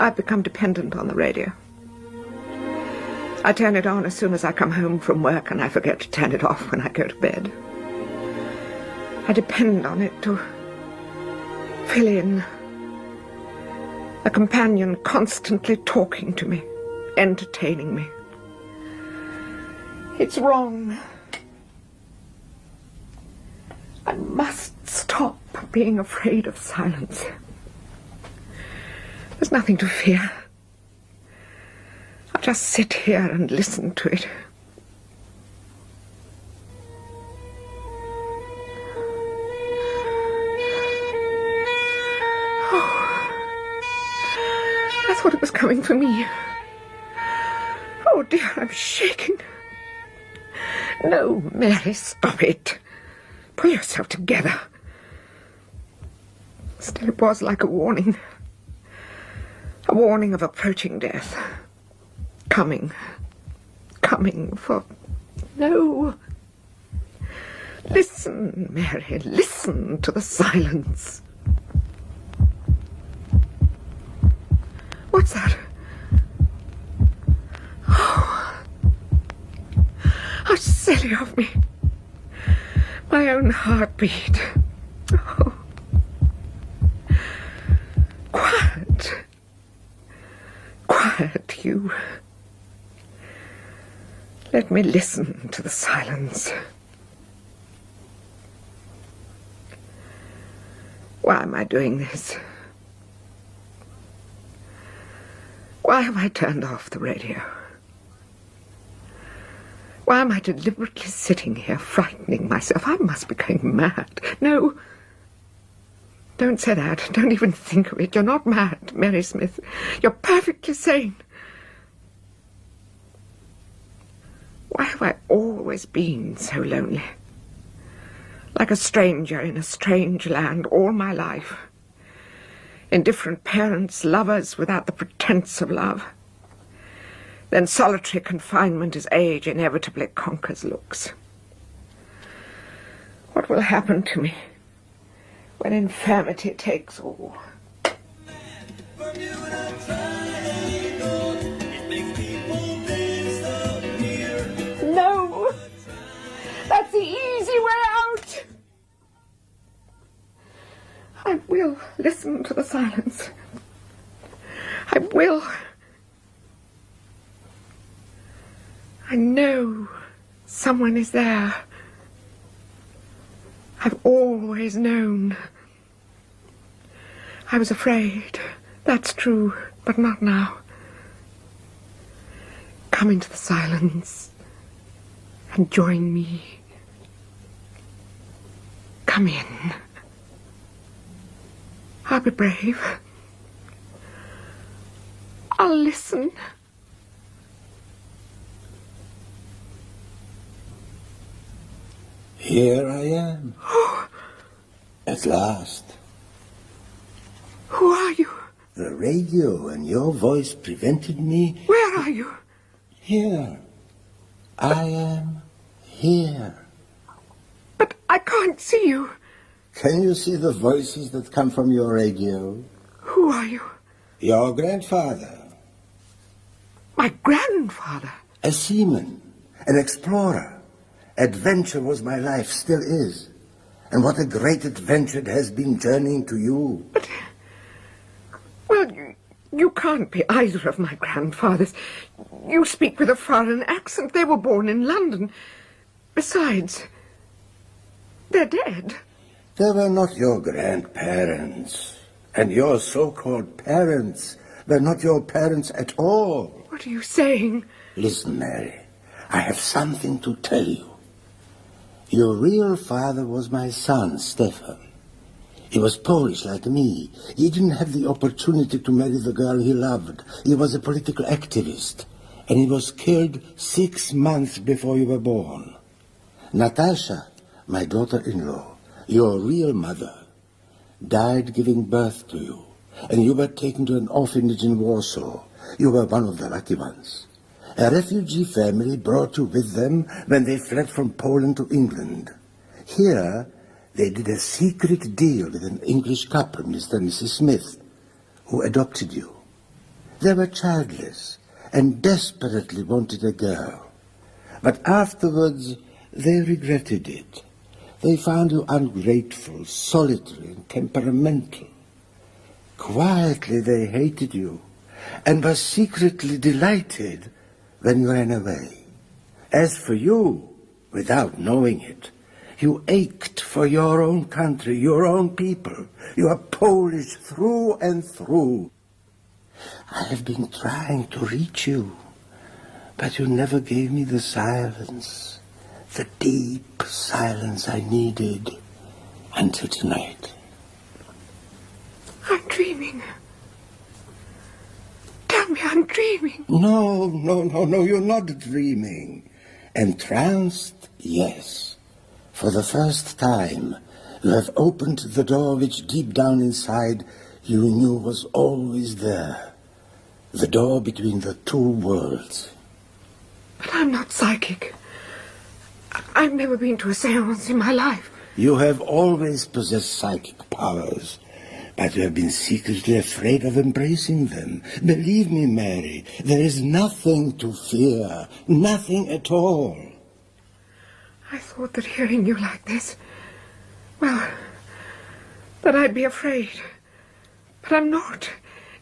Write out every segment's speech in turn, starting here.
I've become dependent on the radio. I turn it on as soon as I come home from work, and I forget to turn it off when I go to bed. I depend on it to fill in. A companion constantly talking to me, entertaining me. It's wrong. I must stop being afraid of silence. There's nothing to fear. I'll just sit here and listen to it. I thought it was coming for me. Oh dear, I'm shaking. No, Mary, stop it. Pull yourself together. Still, it was like a warning. A warning of approaching death. Coming for... No. Listen, Mary, listen to the silence. What's that? Oh, how silly of me. My own heartbeat. Oh. Quiet. Quiet, you. Let me listen to the silence. Why am I doing this? Why have I turned off the radio? Why am I deliberately sitting here frightening myself? I must be going mad. No. Don't say that. Don't even think of it. You're not mad, Mary Smith. You're perfectly sane. Why have I always been so lonely? Like a stranger in a strange land all my life. Indifferent parents, lovers without the pretense of love. Then solitary confinement as age inevitably conquers looks. What will happen to me when infirmity takes all? No! That's the easy way out! I will listen to the silence. I will. I know someone is there. I've always known. I was afraid. That's true, but not now. Come into the silence and join me. Come in. I'll be brave. I'll listen. Here I am. At last. Who are you? The radio and your voice prevented me. Where are you? Here. I am here. But I can't see you. Can you see the voices that come from your radio? Who are you? Your grandfather. My grandfather? A seaman. An explorer. Adventure was my life, still is. And what a great adventure it has been journeying to you. But, well, you can't be either of my grandfathers. You speak with a foreign accent. They were born in London. Besides, they're dead. They were not your grandparents. And your so-called parents were not your parents at all. What are you saying? Listen, Mary, I have something to tell you. Your real father was my son, Stefan. He was Polish like me. He didn't have the opportunity to marry the girl he loved. He was a political activist. And he was killed 6 months before you were born. Natasha, my daughter-in-law, your real mother, died giving birth to you. And you were taken to an orphanage in Warsaw. You were one of the lucky ones. A refugee family brought you with them when they fled from Poland to England. Here, they did a secret deal with an English couple, Mr. and Mrs. Smith, who adopted you. They were childless and desperately wanted a girl. But afterwards, they regretted it. They found you ungrateful, solitary, and temperamental. Quietly, they hated you and were secretly delighted when you ran away. As for you, without knowing it, you ached for your own country, your own people. You are Polish through and through. I have been trying to reach you, but you never gave me the silence, the deep silence I needed until tonight. I'm dreaming. Tell me I'm dreaming. No, you're not dreaming. Entranced, yes. For the first time, you have opened the door which deep down inside you knew was always there. The door between the two worlds. But I'm not psychic. I've never been to a seance in my life. You have always possessed psychic powers, but you have been secretly afraid of embracing them. Believe me, Mary, there is nothing to fear. Nothing at all. I thought that hearing you like this, well, that I'd be afraid. But I'm not.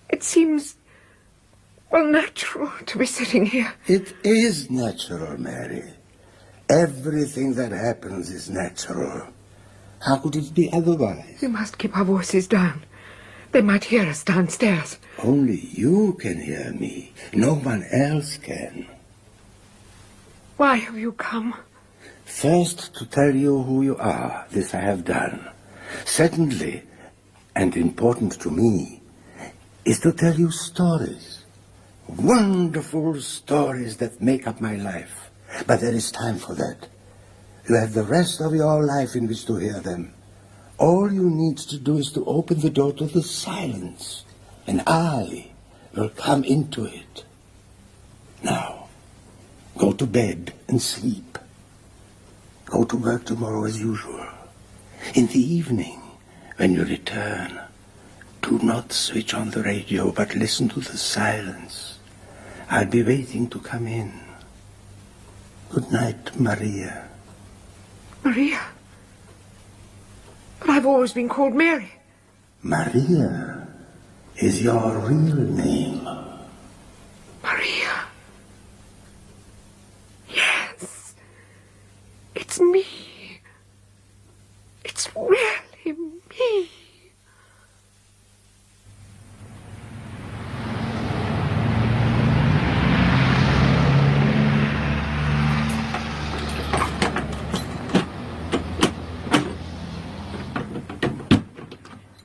It seems, well, natural to be sitting here. It is natural, Mary. Everything that happens is natural. How could it be otherwise? We must keep our voices down. They might hear us downstairs. Only you can hear me. No one else can. Why have you come? First, to tell you who you are. This I have done. Secondly, and important to me, is to tell you stories. Wonderful stories that make up my life. But there is time for that. You have the rest of your life in which to hear them. All you need to do is to open the door to the silence, and I will come into it. Now, go to bed and sleep. Go to work tomorrow as usual. In the evening, when you return, do not switch on the radio, but listen to the silence. I'll be waiting to come in. Good night, Maria. Maria? But I've always been called Mary. Maria is your real name. Maria. Yes. It's me. It's really me.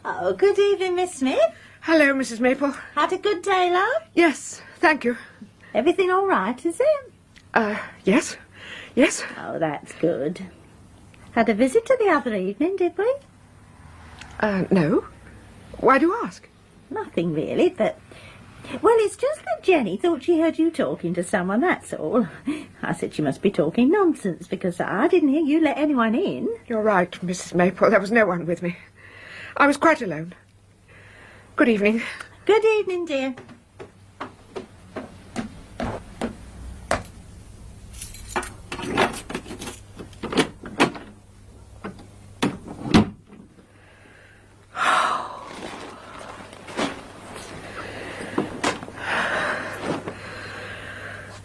Oh, good evening, Miss Smith. Hello, Mrs. Maple. Had a good day, love? Yes, thank you. Everything all right, is it? Yes. Yes. Oh, that's good. Had a visitor the other evening, did we? No. Why do you ask? Nothing really, but... Well, it's just that Jenny thought she heard you talking to someone, that's all. I said she must be talking nonsense, because I didn't hear you let anyone in. You're right, Mrs. Maple. There was no one with me. I was quite alone. Good evening. Good evening, dear.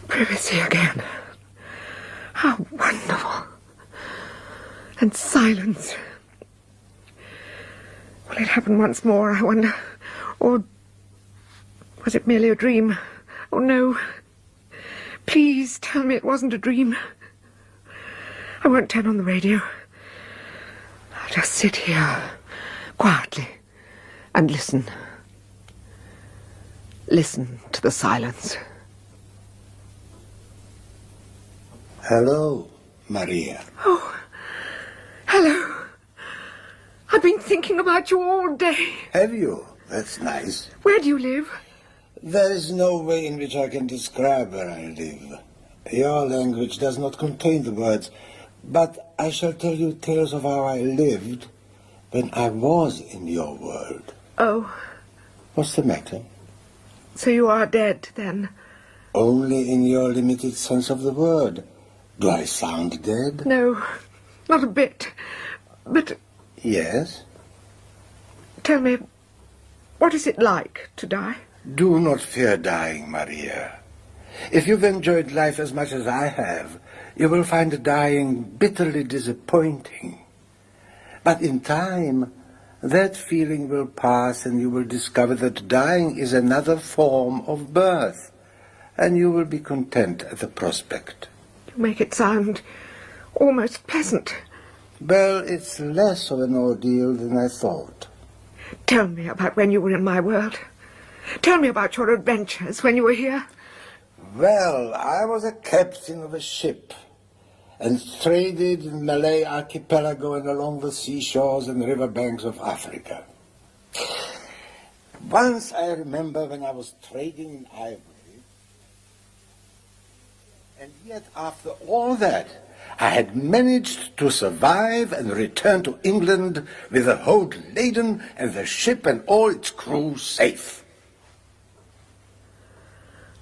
Privacy again. How wonderful. And silence. Will it happen once more, I wonder? Or was it merely a dream? Oh, no. Please tell me it wasn't a dream. I won't turn on the radio. I'll just sit here, quietly, and listen. Listen to the silence. Hello, Maria. Oh, hello. I've been thinking about you all day. Have you? That's nice. Where do you live? There is no way in which I can describe where I live. Your language does not contain the words, but I shall tell you tales of how I lived when I was in your world. Oh. What's the matter? So you are dead, then? Only in your limited sense of the word. Do I sound dead? No, not a bit. But Yes? tell me, what is it like to die? Do not fear dying, Maria. If you've enjoyed life as much as I have, you will find dying bitterly disappointing. But in time, that feeling will pass and you will discover that dying is another form of birth, and you will be content at the prospect. You make it sound almost pleasant. Well, it's less of an ordeal than I thought. Tell me about when you were in my world. Tell me about your adventures when you were here. Well, I was a captain of a ship and traded in Malay archipelago and along the seashores and riverbanks of Africa. Once I remember when I was trading in ivory, and yet after all that, I had managed to survive and return to England with the hold laden and the ship and all its crew safe.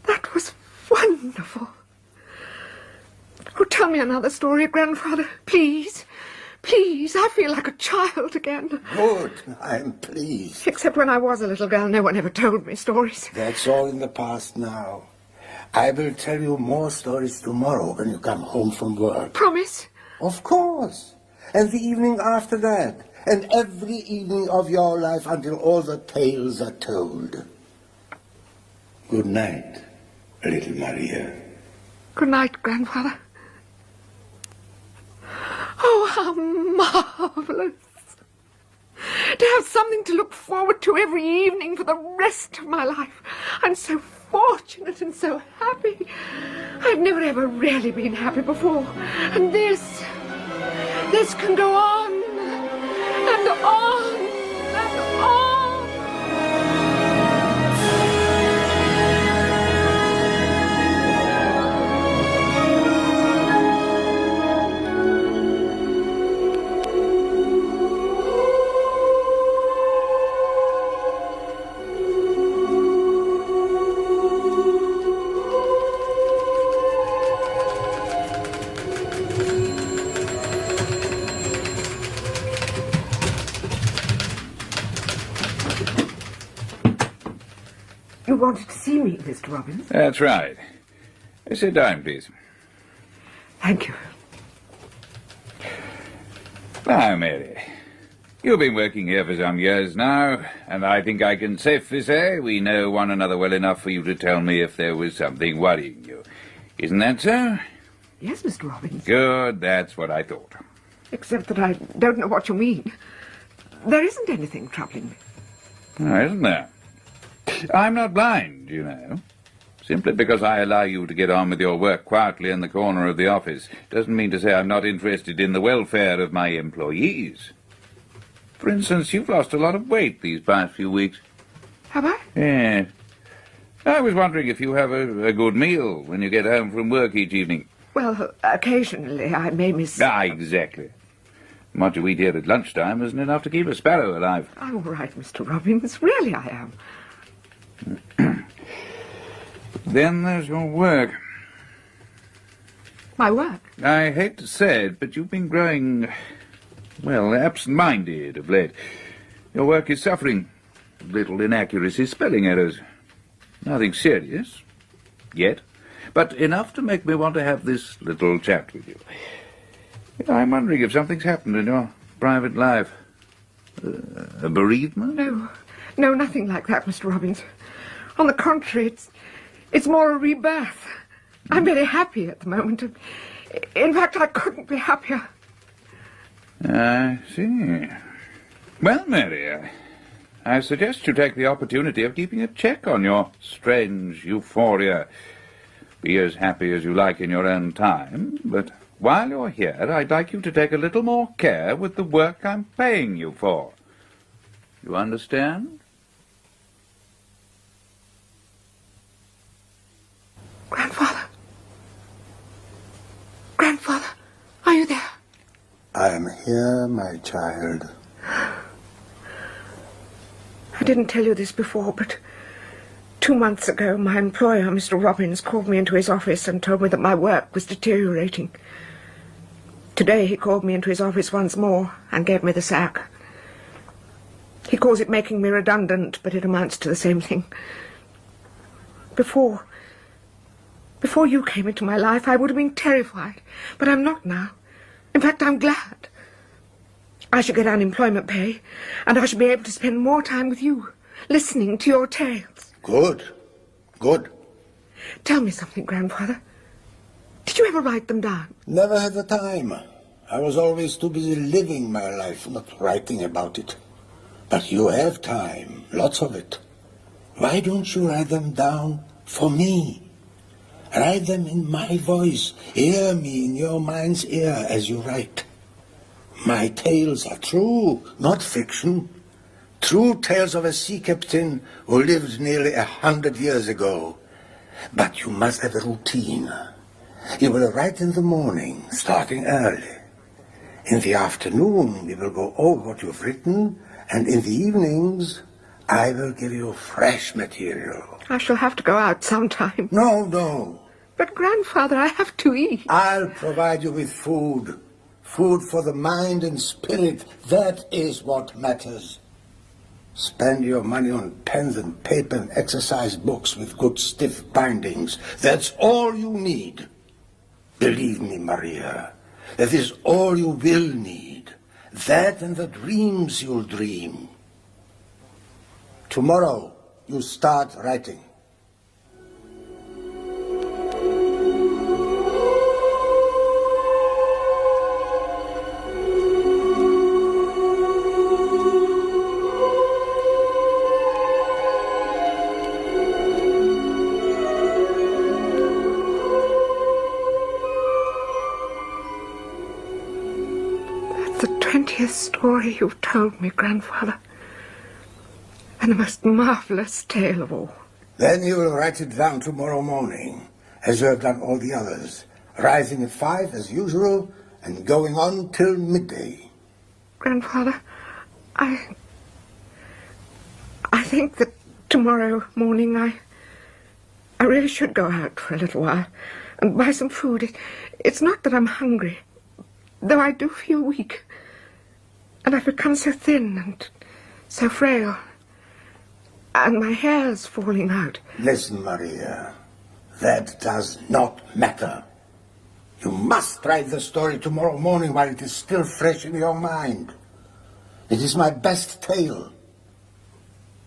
That was wonderful. Oh, tell me another story, Grandfather, please. Please, I feel like a child again. Good, I'm pleased. Except when I was a little girl, no one ever told me stories. That's all in the past now. I will tell you more stories tomorrow when you come home from work. Promise? Of course. And the evening after that. And every evening of your life until all the tales are told. Good night, little Maria. Good night, Grandfather. Oh, how marvellous. To have something to look forward to every evening for the rest of my life. I'm so fortunate and so happy. I've never ever really been happy before. And this can go on and on and on. You wanted to see me, Mr. Robbins? That's right. Sit down, please. Thank you. Now, Mary, you've been working here for some years now, and I think I can safely say we know one another well enough for you to tell me if there was something worrying you. Isn't that so? Yes, Mr. Robbins. Good, that's what I thought. Except that I don't know what you mean. There isn't anything troubling me. Oh, isn't there? I'm not blind, you know. Simply because I allow you to get on with your work quietly in the corner of the office doesn't mean to say I'm not interested in the welfare of my employees. For instance, you've lost a lot of weight these past few weeks. Have I? Yes. I was wondering if you have a good meal when you get home from work each evening. Well, occasionally I may miss... Ah, exactly. What you eat here at lunchtime isn't enough to keep a sparrow alive. I'm all right, Mr. Robbins. Really I am. Then there's your work. My work? I hate to say it, but you've been growing, well, absent-minded of late. Your work is suffering. Little inaccuracies, spelling errors. Nothing serious, yet, but enough to make me want to have this little chat with you. I'm wondering if something's happened in your private life. A bereavement? No, nothing like that, Mr. Robbins. On the contrary, it's more a rebirth. I'm very happy at the moment. In fact, I couldn't be happier. I see. Well, Mary, I suggest you take the opportunity of keeping a check on your strange euphoria. Be as happy as you like in your own time, but while you're here, I'd like you to take a little more care with the work I'm paying you for. You understand? Grandfather, are you there? I am here, my child. I didn't tell you this before, but 2 months ago, my employer, Mr. Robbins, called me into his office and told me that my work was deteriorating. Today he called me into his office once more and gave me the sack. He calls it making me redundant, but it amounts to the same thing. Before you came into my life, I would have been terrified, but I'm not now. In fact, I'm glad. I shall get unemployment pay, and I shall be able to spend more time with you, listening to your tales. Good. Good. Tell me something, Grandfather. Did you ever write them down? Never had the time. I was always too busy living my life, not writing about it. But you have time, lots of it. Why don't you write them down for me? Write them in my voice. Hear me in your mind's ear as you write. My tales are true, not fiction. True tales of a sea captain who lived nearly 100 years ago. But you must have a routine. You will write in the morning, starting early. In the afternoon, we will go over what you've written, and in the evenings, I will give you fresh material. I shall have to go out sometime. No. But, Grandfather, I have to eat. I'll provide you with food. Food for the mind and spirit. That is what matters. Spend your money on pens and paper and exercise books with good stiff bindings. That's all you need. Believe me, Maria, that is all you will need. That and the dreams you'll dream. Tomorrow, you start writing. Story you've told me, Grandfather, and the most marvellous tale of all. Then you will write it down tomorrow morning, as you have done all the others, rising at 5 as usual and going on till midday. Grandfather, I think that tomorrow morning I really should go out for a little while and buy some food. It's not that I'm hungry, though I do feel weak. And I've become so thin and so frail. And my hair's falling out. Listen, Maria, that does not matter. You must write the story tomorrow morning while it is still fresh in your mind. It is my best tale.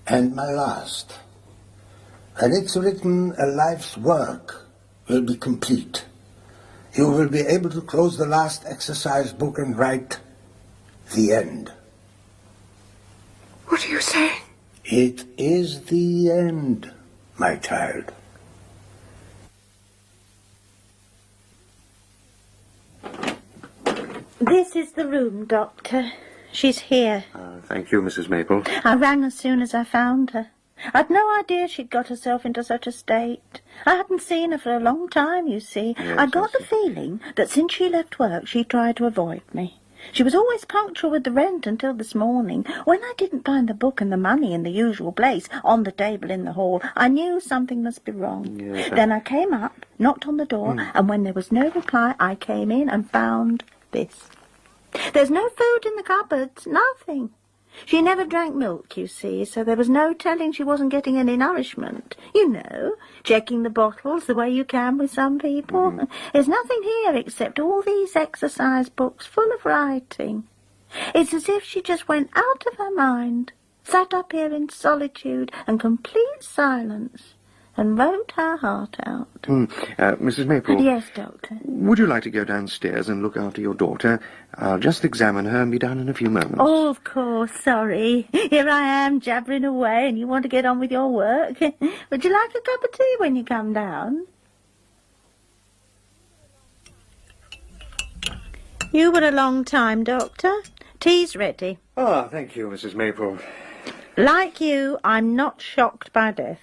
And my last. When it's written, a life's work will be complete. You will be able to close the last exercise book and write the end. What are you saying? It is the end, my child. This is the room, Doctor. She's here. Thank you, Mrs. Maple. I rang as soon as I found her. I'd no idea she'd got herself into such a state. I hadn't seen her for a long time, you see. Yes, I got the feeling that since she left work, she tried to avoid me. She was always punctual with the rent until this morning. When I didn't find the book and the money in the usual place, on the table in the hall, I knew something must be wrong. Yes, Then I came up, knocked on the door, and when there was no reply, I came in and found this. There's no food in the cupboards, nothing. She never drank milk, you see, so there was no telling she wasn't getting any nourishment. You know, checking the bottles the way you can with some people. There's nothing here except all these exercise books full of writing. It's as if she just went out of her mind, sat up here in solitude and complete silence, and wrote her heart out. Mrs. Maple. Yes, Doctor. Would you like to go downstairs and look after your daughter? I'll just examine her and be down in a few moments. Oh, of course, sorry. Here I am, jabbering away, and you want to get on with your work. Would you like a cup of tea when you come down? You were a long time, Doctor. Tea's ready. Ah, thank you, Mrs. Maple. Like you, I'm not shocked by death.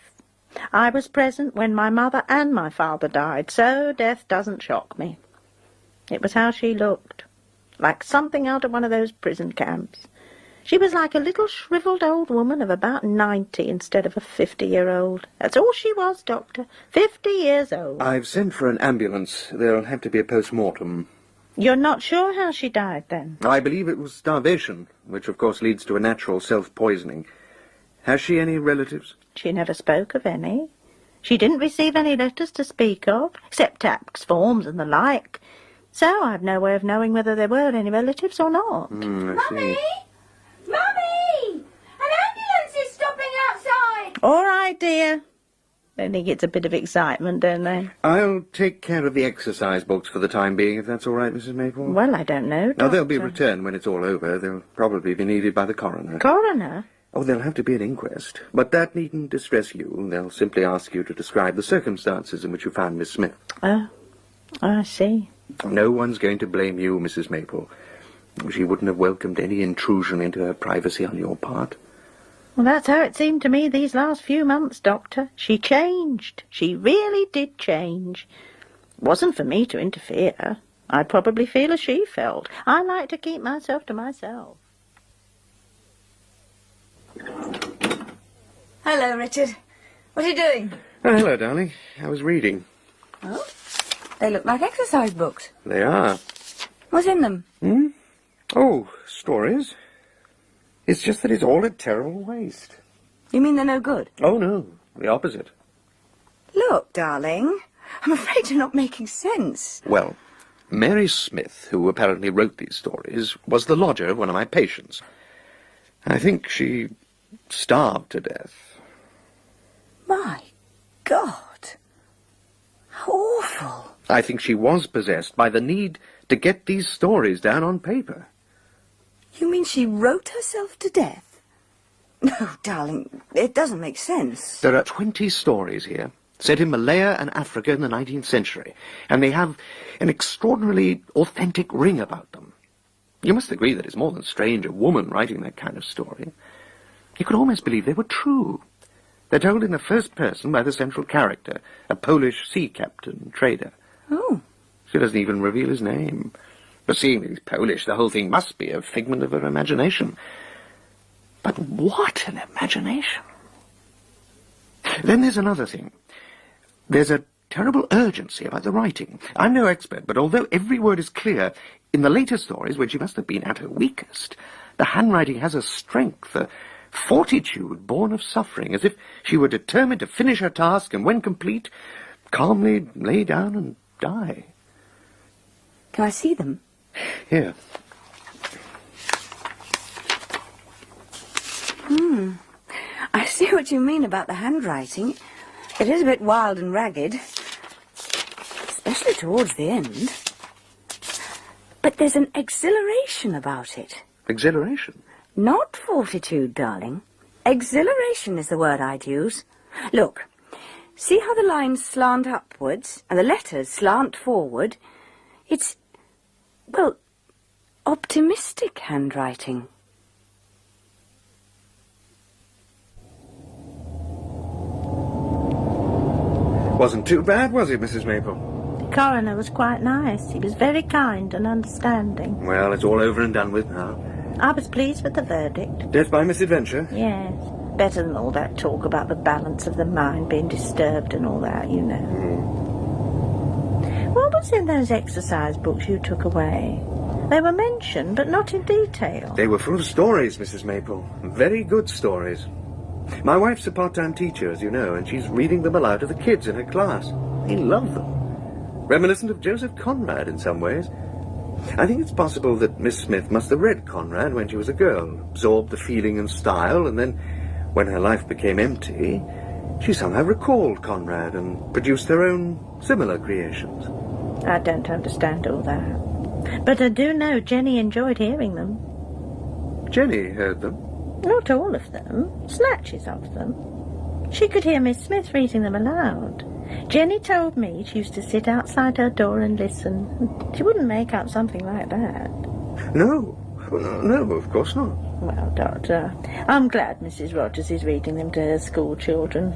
I was present when my mother and my father died, so death doesn't shock me. It was how she looked, like something out of one of those prison camps. She was like a little shrivelled old woman of about 90 instead of a 50-year-old. That's all she was, Doctor. 50 years old. I've sent for an ambulance. There'll have to be a post-mortem. You're not sure how she died, then? I believe it was starvation, which of course leads to a natural self-poisoning. Has she any relatives? She never spoke of any. She didn't receive any letters to speak of, except tax forms and the like. So I've no way of knowing whether there were any relatives or not. I see. Mummy! An ambulance is stopping outside! All right, dear. They think it's a bit of excitement, don't they? I'll take care of the exercise books for the time being, if that's all right, Mrs. Maple. Well, I don't know, Doctor. Now, they'll be returned when it's all over. They'll probably be needed by the coroner. Coroner? Oh, there'll have to be an inquest. But that needn't distress you. They'll simply ask you to describe the circumstances in which you found Miss Smith. Oh, I see. No one's going to blame you, Mrs. Maple. She wouldn't have welcomed any intrusion into her privacy on your part. Well, that's how it seemed to me these last few months, Doctor. She changed. She really did change. It wasn't for me to interfere. I'd probably feel as she felt. I like to keep myself to myself. Hello, Richard. What are you doing? Oh, hello, darling. I was reading. Oh, they look like exercise books. They are. What's in them? Oh, stories. It's just that it's all a terrible waste. You mean they're no good? Oh, no. The opposite. Look, darling, I'm afraid you're not making sense. Well, Mary Smith, who apparently wrote these stories, was the lodger of one of my patients. I think she starved to death. My God. How awful. I think she was possessed by the need to get these stories down on paper. You mean she wrote herself to death? No, darling, it doesn't make sense. There are 20 stories here, set in Malaya and Africa in the 19th century, and they have an extraordinarily authentic ring about them. You must agree that it's more than strange, a woman writing that kind of story. You could almost believe they were true. They're told in the first person by the central character, a Polish sea captain, trader. Oh. She doesn't even reveal his name. But seeing that he's Polish, the whole thing must be a figment of her imagination. But what an imagination! Then there's another thing. There's a terrible urgency about the writing. I'm no expert, but although every word is clear, in the later stories, when she must have been at her weakest, the handwriting has a strength, a fortitude born of suffering, as if she were determined to finish her task and, when complete, calmly lay down and die. Can I see them? Here. I see what you mean about the handwriting. It is a bit wild and ragged, especially towards the end. But there's an exhilaration about it. Exhilaration? Not fortitude, darling. Exhilaration is the word I'd use. Look, see how the lines slant upwards and the letters slant forward? It's, well, optimistic handwriting. Wasn't too bad, was it, Mrs. Maple? The coroner was quite nice. He was very kind and understanding. Well, it's all over and done with now. I was pleased with the verdict. Death by misadventure? Yes. Better than all that talk about the balance of the mind being disturbed and all that, you know. What was in those exercise books you took away? They were mentioned, but not in detail. They were full of stories, Mrs. Maple. Very good stories. My wife's a part-time teacher, as you know, and she's reading them aloud to the kids in her class. They love them. Reminiscent of Joseph Conrad in some ways. I think it's possible that Miss Smith must have read Conrad when she was a girl, absorbed the feeling and style, and then, when her life became empty, she somehow recalled Conrad and produced her own similar creations. I don't understand all that. But I do know Jenny enjoyed hearing them. Jenny heard them. Not all of them. Snatches of them. She could hear Miss Smith reading them aloud. Jenny told me she used to sit outside her door and listen. She wouldn't make up something like that. No, of course not. Well, Doctor, I'm glad Mrs. Rogers is reading them to her school children.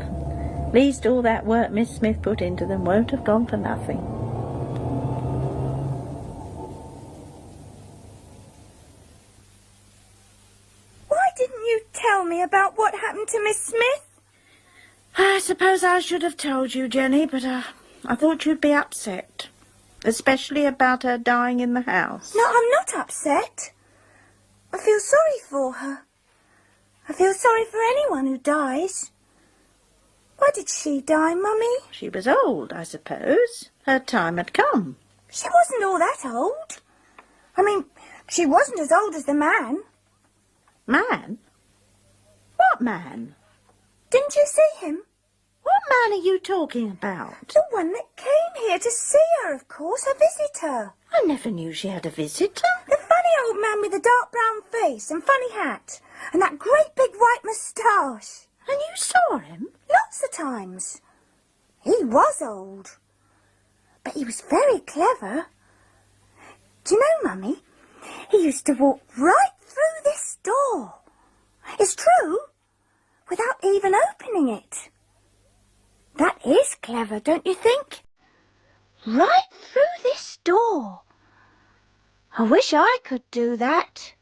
At least all that work Miss Smith put into them won't have gone for nothing. about what happened to Miss Smith? I suppose I should have told you, Jenny, but I thought you'd be upset. Especially about her dying in the house. No, I'm not upset. I feel sorry for her. I feel sorry for anyone who dies. Why did she die, Mummy? She was old, I suppose. Her time had come. She wasn't all that old. I mean, she wasn't as old as the man. Man? What man? Didn't you see him? What man are you talking about? The one that came here to see her, of course, her visitor. I never knew she had a visitor. The funny old man with the dark brown face and funny hat and that great big white moustache. And you saw him? Lots of times. He was old, but he was very clever. Do you know, Mummy, he used to walk right through this door. It's true, without even opening it. That is clever, don't you think? Right through this door. I wish I could do that.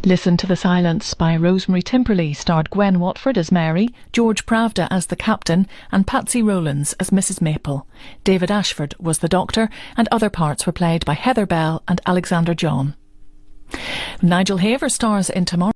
Listen to the Silence by Rosemary Timperley starred Gwen Watford as Mary, George Pravda as the Captain and Patsy Rowlands as Mrs Maple. David Ashford was the Doctor and other parts were played by Heather Bell and Alexander John. Nigel Haver stars in tomorrow.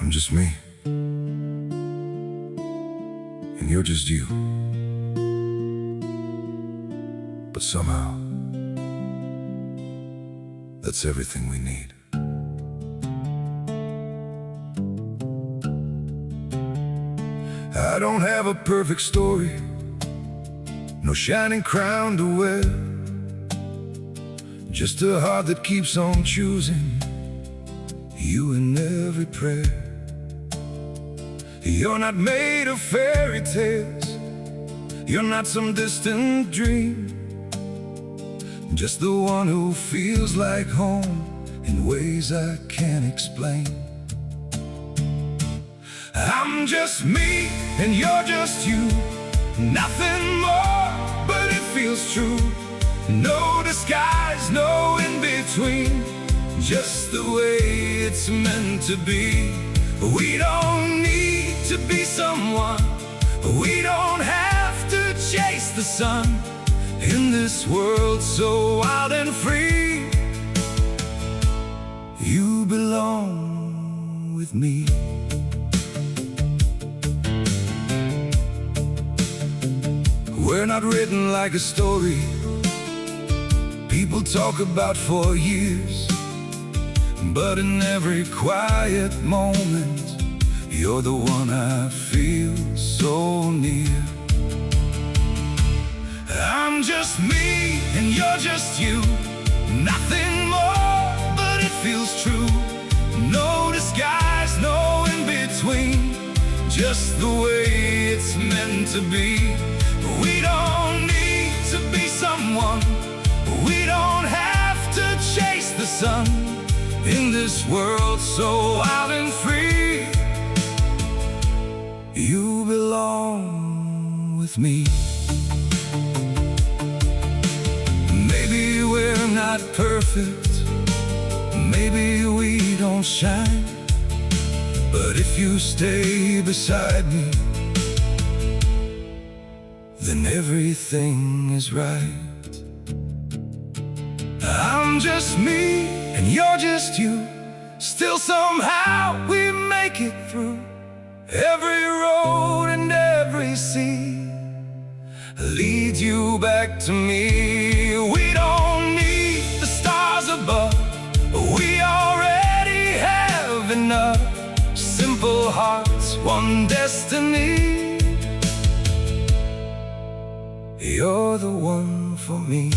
I'm just me, and you're just you. But somehow, that's everything we need. I don't have a perfect story, no shining crown to wear, just a heart that keeps on choosing you in every prayer. You're not made of fairy tales, you're not some distant dream, just the one who feels like home in ways I can't explain. I'm just me and you're just you, nothing more, but it feels true. No disguise, no in-between, just the way it's meant to be. We don't need to be someone, we don't have to chase the sun. In this world so wild and free, you belong with me. We're not written like a story people talk about for years, but in every quiet moment, you're the one I feel so near. I'm just me and you're just you, nothing more, but it feels true. No disguise, no in-between, just the way it's meant to be. We don't need to be someone, we don't have to chase the sun. In this world so wild and free, you belong with me. Maybe we're not perfect, maybe we don't shine, but if you stay beside me, then everything is right. I'm just me and you're just you, still somehow we make it through every road and every sea. Lead you back to me. We don't need the stars above, we already have enough. Simple hearts, one destiny. You're the one for me.